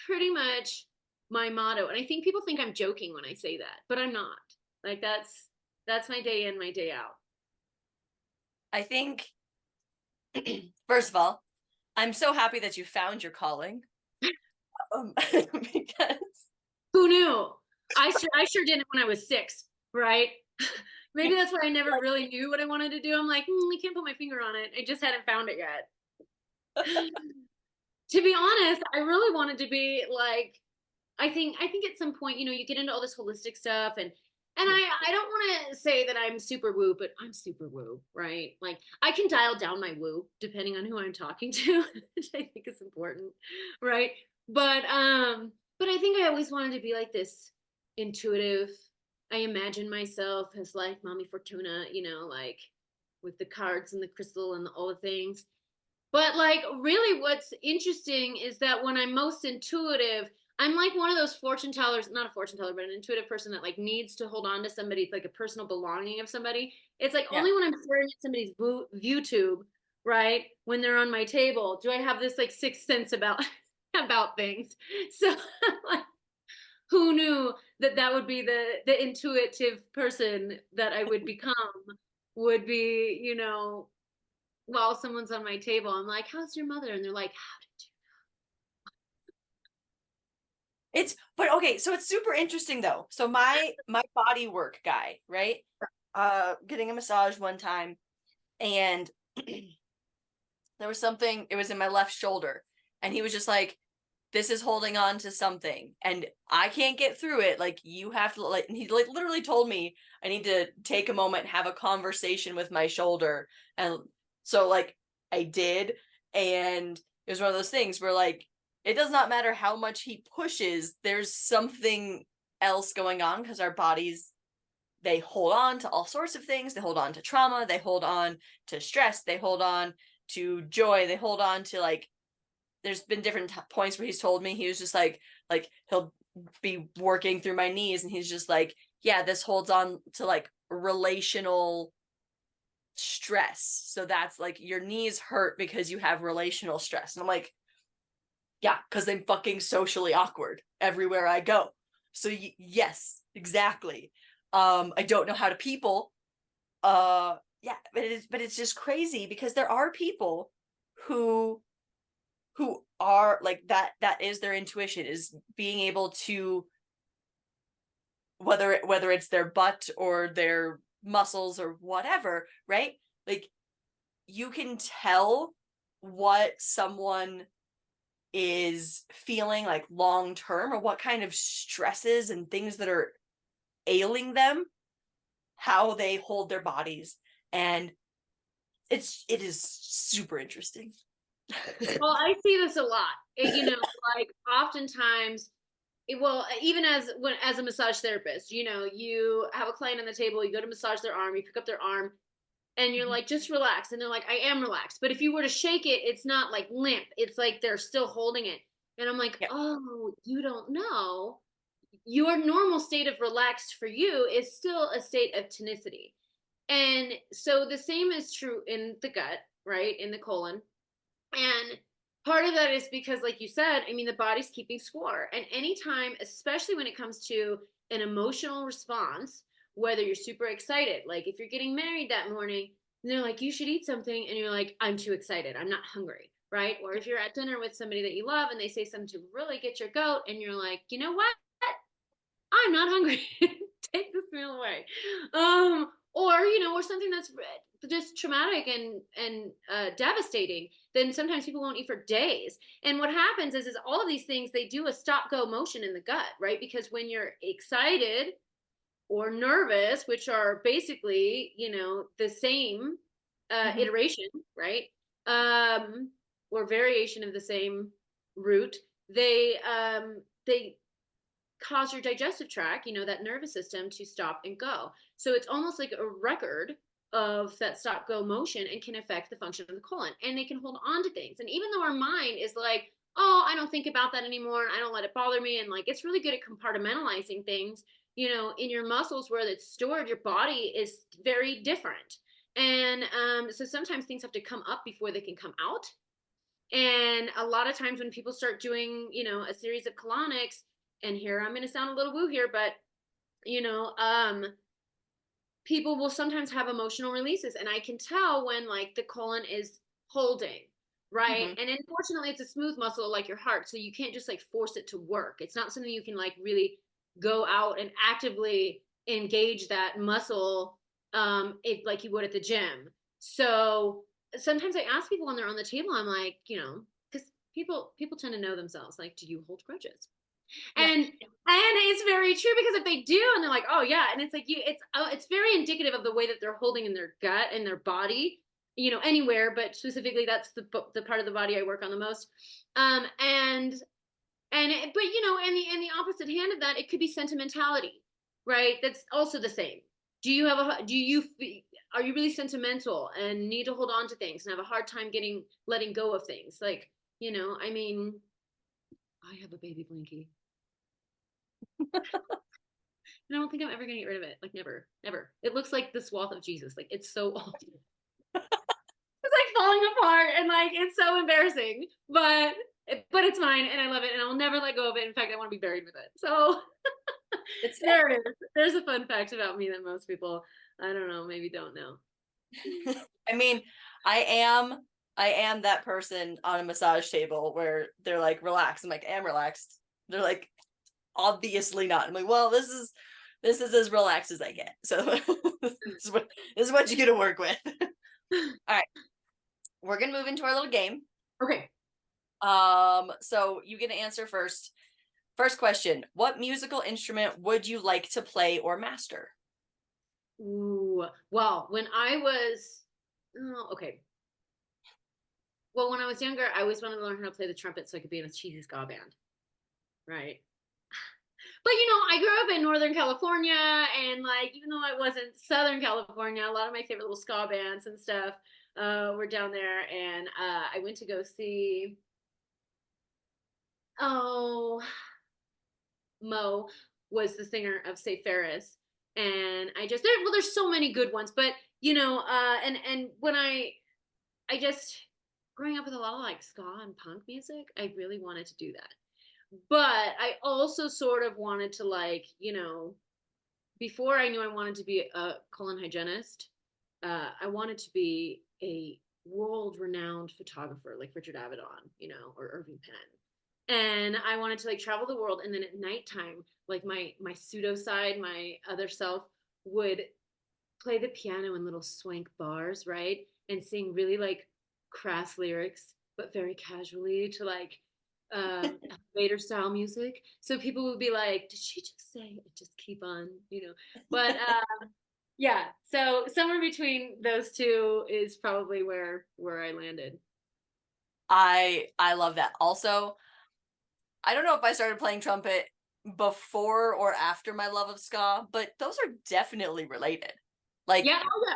pretty much my motto. And I think people think I'm joking when I say that, but I'm not. Like that's my day in, my day out. I think first of all, I'm so happy that you found your calling. Because Who knew? I sure didn't when I was 6, right? Maybe that's why I never like really knew what I wanted to do. I'm like, I can't put my finger on it. I just hadn't found it yet. To be honest, I really wanted to be like, I think at some point, you get into all this holistic stuff, and I don't want to say that I'm super woo, but I'm super woo, right? Like I can dial down my woo depending on who I'm talking to, which I think is important, right? But I think I always wanted to be like this intuitive. I imagine myself as like Mommy Fortuna, like with the cards and the crystal and all the things. But like really what's interesting is that when I'm most intuitive, I'm like one of those fortune tellers, not a fortune teller, but an intuitive person that like needs to hold on to somebody. It's like a personal belonging of somebody. It's like yeah. only when I'm staring at somebody's view tube, right? When they're on my table, do I have this like sixth sense about about things. So like, who knew that that would be the intuitive person that I would become would be, while someone's on my table, I'm like, how's your mother? And they're like, how did But okay, so it's super interesting though. So my body work guy, right? Getting a massage one time, and there was something, it was in my left shoulder, and he was just like, this is holding on to something and I can't get through it. Like you have to like, and he like literally told me I need to take a moment, have a conversation with my shoulder. And so like I did. And it was one of those things where like, it does not matter how much he pushes, there's something else going on because our bodies they hold on to all sorts of things. They hold on to trauma, they hold on to stress, they hold on to joy, they hold on to like there's been different points where he's told me he was just like he'll be working through my knees and he's just like, yeah, this holds on to like relational stress. So that's like your knees hurt because you have relational stress. And I'm like, yeah, because I'm fucking socially awkward everywhere I go. So yes, exactly. I don't know how to people. Yeah, but it's just crazy because there are people who are like that is their intuition is being able to whether it's their butt or their muscles or whatever, right? Like you can tell what someone is feeling like long term or what kind of stresses and things that are ailing them, how they hold their bodies. And it is super interesting. Well, I see this a lot. Like oftentimes, even as a massage therapist, you have a client on the table, you go to massage their arm, you pick up their arm, and you're Mhm. like, just relax. And they're like, I am relaxed. But if you were to shake it, it's not like limp. It's like they're still holding it. And I'm like, Yeah. oh, you don't know. Your normal state of relaxed for you is still a state of tonicity. And so the same is true in the gut, right? In the colon. And part of that is because, like you said, I mean, the body's keeping score. And anytime, especially when it comes to an emotional response, whether you're super excited, like if you're getting married that morning, and they're like, you should eat something. And you're like, I'm too excited. I'm not hungry. Right. Or if you're at dinner with somebody that you love and they say something to really get your goat, and you're like, you know what? I'm not hungry. Take this meal away. Or something that's just traumatic and devastating. Then sometimes people won't eat for days. And what happens is all of these things they do a stop go motion in the gut, right? Because when you're excited or nervous, which are basically the same Mhm. iteration, right? Um, or variation of the same root. They cause your digestive tract, that nervous system to stop and go. So it's almost like a record of that stop go motion and can affect the function of the colon. And they can hold on to things. And even though our mind is like, oh, I don't think about that anymore and I don't let it bother me. And like it's really good at compartmentalizing things, in your muscles where it's stored, your body is very different. And so sometimes things have to come up before they can come out. And a lot of times when people start doing, a series of colonics, and here I'm going to sound a little woo here, but you know, um, people will sometimes have emotional releases, and I can tell when like the colon is holding, right? Mhm. And unfortunately, it's a smooth muscle like your heart, so you can't just like force it to work. It's not something you can like really go out and actively engage that muscle, if like you would at the gym. So sometimes I ask people when they're on the table, I'm like, because people tend to know themselves. Like, do you hold grudges? Yeah. And it's very true because if they do and they're like, oh yeah, and it's like it's very indicative of the way that they're holding in their gut and their body, anywhere, but specifically that's the part of the body I work on the most. But and the opposite hand of that, it could be sentimentality, right? That's also the same. Are you really sentimental and need to hold on to things and have a hard time letting go of things? Like, I mean, I have a baby blinky. I don't think I'm ever gonna get rid of it. Like never, never. It looks like the swath of Jesus. Like it's so old. It's like falling apart and like it's so embarrassing. But it's mine and I love it and I'll never let go of it. In fact, I want to be buried with it. So It's there it is. There's a fun fact about me that most people, I don't know, maybe don't know. I mean, I am I am that person on a massage table where they're like, relax. I'm like, I am relaxed. They're like, obviously not. I'm like, well, this is as relaxed as I get. So this is what you get to work with. All right, we're gonna move into our little game. Okay. So you get to answer first. First question: what musical instrument would you like to play or master? Ooh. Well, okay. Well, when I was younger, I always wanted to learn how to play the trumpet so I could be in a cheesy ska band. Right. But you know, I grew up in Northern California, and like, even though I wasn't Southern California, a lot of my favorite little ska bands and stuff were down there. And I went to go see, oh, Mo was the singer of Say Ferris, and I just well, there's so many good ones, but you know, and when I just growing up with a lot of like ska and punk music, I really wanted to do that. But I also sort of wanted to, like, you know, before I knew I wanted to be a colon hygienist, I wanted to be a world renowned photographer like Richard Avedon, you know, or Irving Penn. And I wanted to like travel the world, and then at nighttime, like my pseudo side, my other self would play the piano in little swank bars, right? And sing really like crass lyrics, but very casually to like elevator style music. So people would be like, did she just say it? Just keep on, you know? But yeah, so somewhere between those two is probably where I landed. I love that. Also, I don't know if I started playing trumpet before or after my love of ska, but those are definitely related. Like, Yeah, oh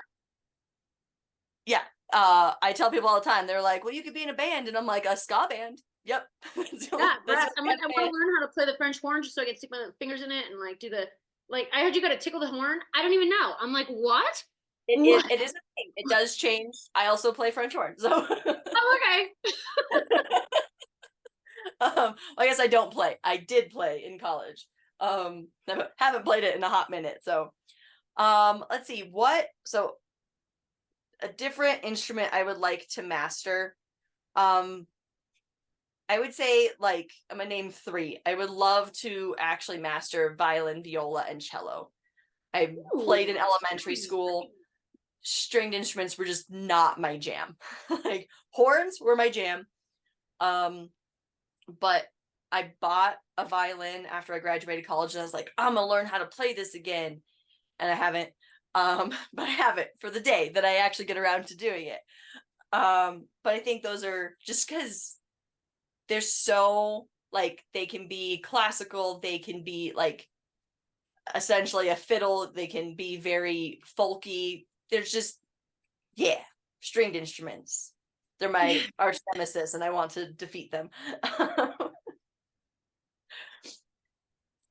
yeah, I tell people all the time, they're like, "Well, you could be in a band," and I'm like, "A ska band." Yep, yeah, that's brass. what I'm I'm like, I want band. to learn how to play the French horn just so I can stick my fingers in it and like do the like. I heard you got to tickle the horn. I don't even know. I'm like, what? What? It is a thing. It does change. I also play French horn, so Oh, okay. I guess I don't play. I did play in college. Haven't played it in a hot minute. So, let's see what. So, a different instrument I would like to master. Um, I would say like I'm gonna name three. I would love to actually master violin, viola, and cello. I played Ooh. in elementary school. Stringed instruments were just not my jam. Like horns were my jam. Um, but I bought a violin after I graduated college, and I was like, I'm gonna learn how to play this again, and I haven't. But I have it for the day that I actually get around to doing it. But I think those are just because they're so like they can be classical, they can be like essentially a fiddle, they can be very folky. There's just yeah, stringed instruments. They're my arch nemesis, and I want to defeat them.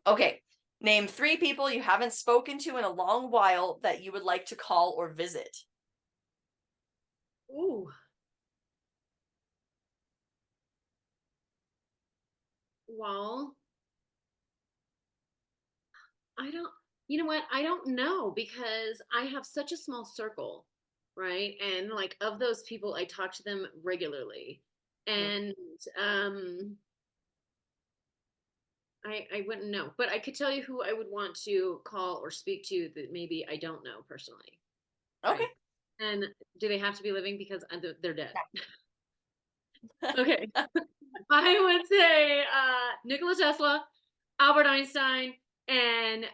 Okay, name three people you haven't spoken to in a long while that you would like to call or visit. Ooh. Well, I don't, you know what? I don't know because I have such a small circle, right? And like of those people, I talk to them regularly. Mm. And I wouldn't know, but I could tell you who I would want to call or speak to that maybe I don't know personally, Okay. right? And do they have to be living because they're dead? Okay. I would say Nikola Tesla, Albert Einstein, and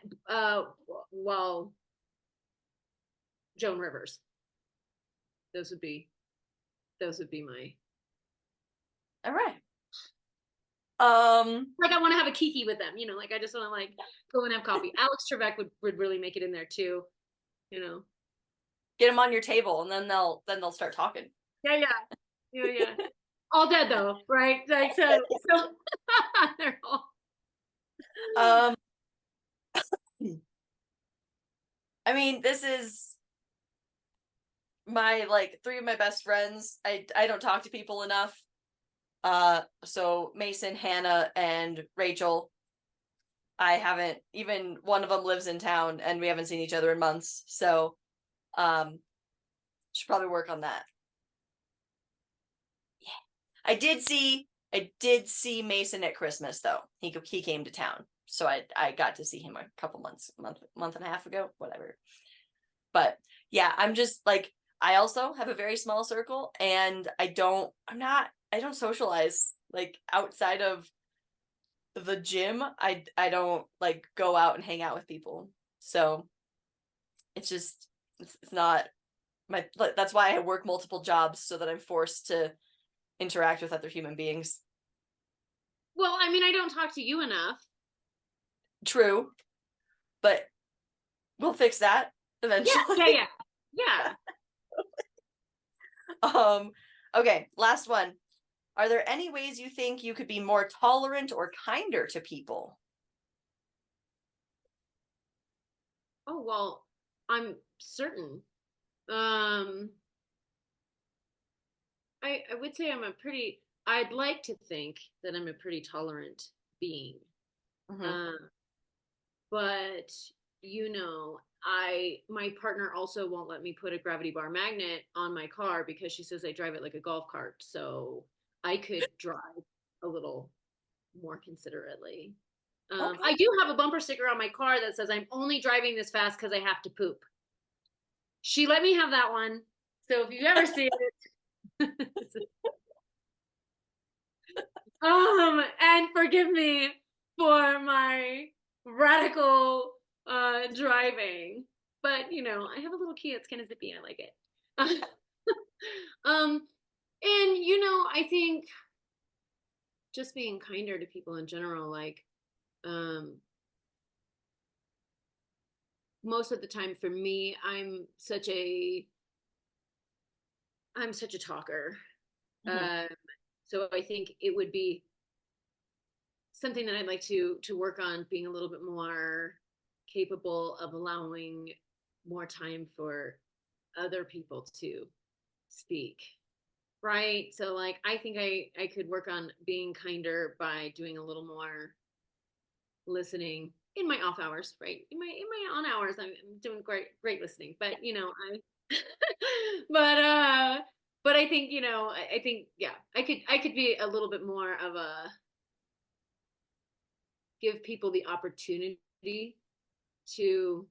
well, Joan Rivers. Those would be my All right. Um, like I want to have a kiki with them, you know, like I just want to like go and have coffee. Alex Trebek would really make it in there too, you know. get them on your table, and then they'll start talking. Yeah, yeah. Yeah, yeah. All dead though, right? Like so they're all Um, I mean, this is my like three of my best friends. I don't talk to people enough. So Mason, Hannah, and Rachel. I haven't even one of them lives in town, and we haven't seen each other in months. So, should probably work on that. I did see Mason at Christmas though. He came to town, so I got to see him a couple months, month and a half ago, whatever. But yeah, I'm just like I also have a very small circle, and I don't socialize like outside of the gym. I don't like go out and hang out with people. So it's just it's not my that's why I work multiple jobs so that I'm forced to interact with other human beings. well, I mean, I don't talk to you enough. True, but we'll fix that Yeah, yeah, eventually. yeah. Yeah. um, okay, last one. Are there any ways you think you could be more tolerant or kinder to people? Oh, well, I'm certain. Um, I would say I'd like to think that I'm a pretty tolerant being. Hmm. Um, but my partner also won't let me put a gravity bar magnet on my car because she says I drive it like a golf cart. So I could drive a little more considerately. Okay. I do have a bumper sticker on my car that says I'm only driving this fast because I have to poop. She let me have that one. So if you ever see it, and forgive me for my radical driving. But I have a little key. It's kind of zippy. I like it. um, and I think just being kinder to people in general, like um, most of the time for me, I'm such a talker. Hmm. Um, so I think it would be something that I'd like to work on, being a little bit more capable of allowing more time for other people to speak. Right? So like I think I could work on being kinder by doing a little more listening in my off hours, right? In my on hours I'm doing great listening, but I but but I think I think yeah, I could be a little bit more of a give people the opportunity to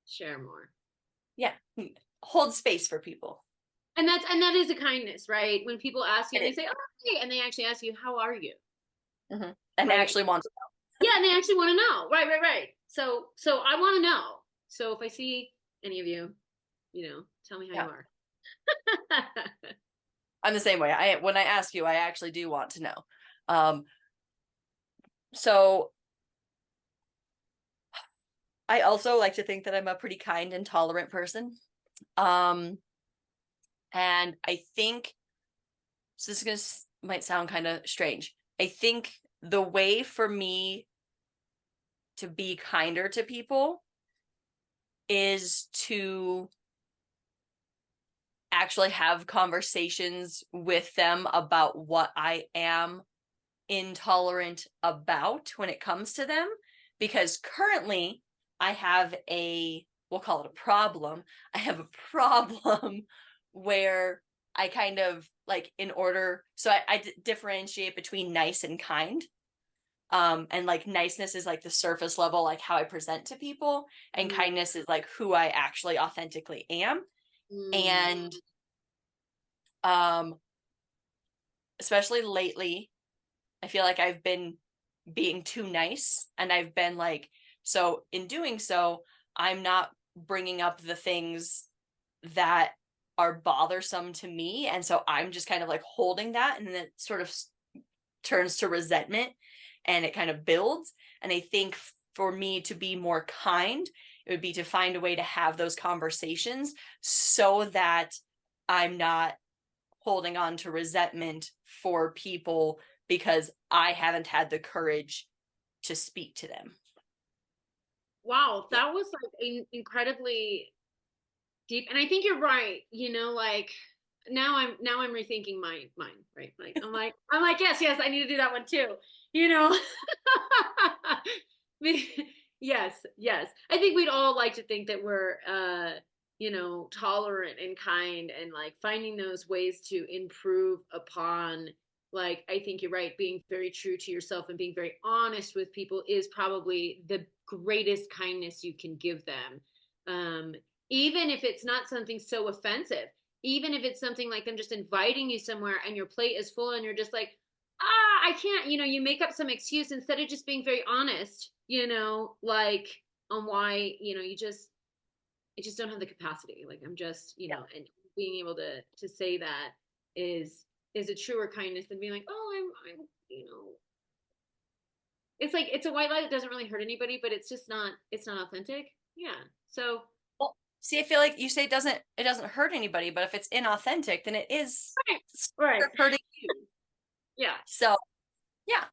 share more. Yeah. Hold space for people. And that is a kindness, right? When people ask you It and they is. say, "Oh, hey," and they actually ask you, "How are you?" Hmm. And Right? actually wants. Yeah, and they actually want to know. Right. So I want to know. So if I see any of you, tell me how Yeah. you are. I'm the same way. When I ask you, I actually do want to know. Um, so I also like to think that I'm a pretty kind and tolerant person. Um, and I think so. This is gonna might sound kind of strange. I think the way for me to be kinder to people is to actually have conversations with them about what I am intolerant about when it comes to them. Because currently I have we'll call it a problem. I have a problem where I kind of like so I differentiate between nice and kind. And like niceness is like the surface level, like how I present to people, and Mm, kindness is like who I actually authentically am. mm, And um, especially lately, I feel like I've been being too nice, and I've been like, so in doing so, I'm not bringing up the things that are bothersome to me. And so I'm just kind of like holding that, and then it sort of turns to resentment and it kind of builds. And I think for me to be more kind, it would be to find a way to have those conversations so that I'm not holding on to resentment for people because I haven't had the courage to speak to them. wow, Yeah. that was like incredibly deep. And I think you're right. Like now I'm rethinking mine. Right? Like I'm like yes, I need to do that one too. You know. Yes. I think we'd all like to think that we're tolerant and kind, and like finding those ways to improve upon, like, I think you're right, being very true to yourself and being very honest with people is probably the greatest kindness you can give them. um Even if it's not something so offensive, even if it's something like them just inviting you somewhere and your plate is full and you're just like, I can't, you make up some excuse instead of just being very honest, like on why, I just don't have the capacity. Like I'm just, Yeah. and being able to say that is a truer kindness than being like, oh, I'm it's like it's a white lie that doesn't really hurt anybody, but it's not authentic. Yeah. So Well, see, I feel like you say it doesn't hurt anybody, but if it's inauthentic, then it is right, right. hurting you. Yeah. So yeah.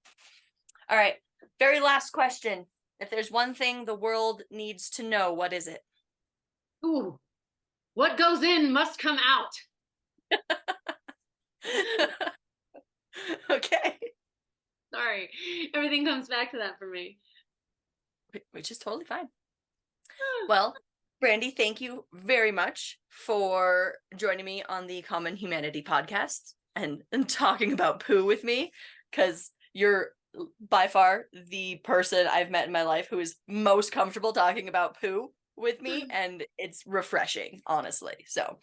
All right. Very last question. If there's one thing the world needs to know, what is it? Ooh, what goes in must come out. Okay. Sorry. Everything comes back to that for me. Which is totally fine. Well, Brandy, thank you very much for joining me on the Common Humanity podcast and talking about poo with me, because you're by far the person I've met in my life who is most comfortable talking about poo with me, and it's refreshing, honestly. So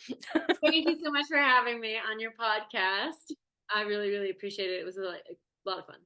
Thank you so much for having me on your podcast. I really, really appreciate it. It was a lot of fun.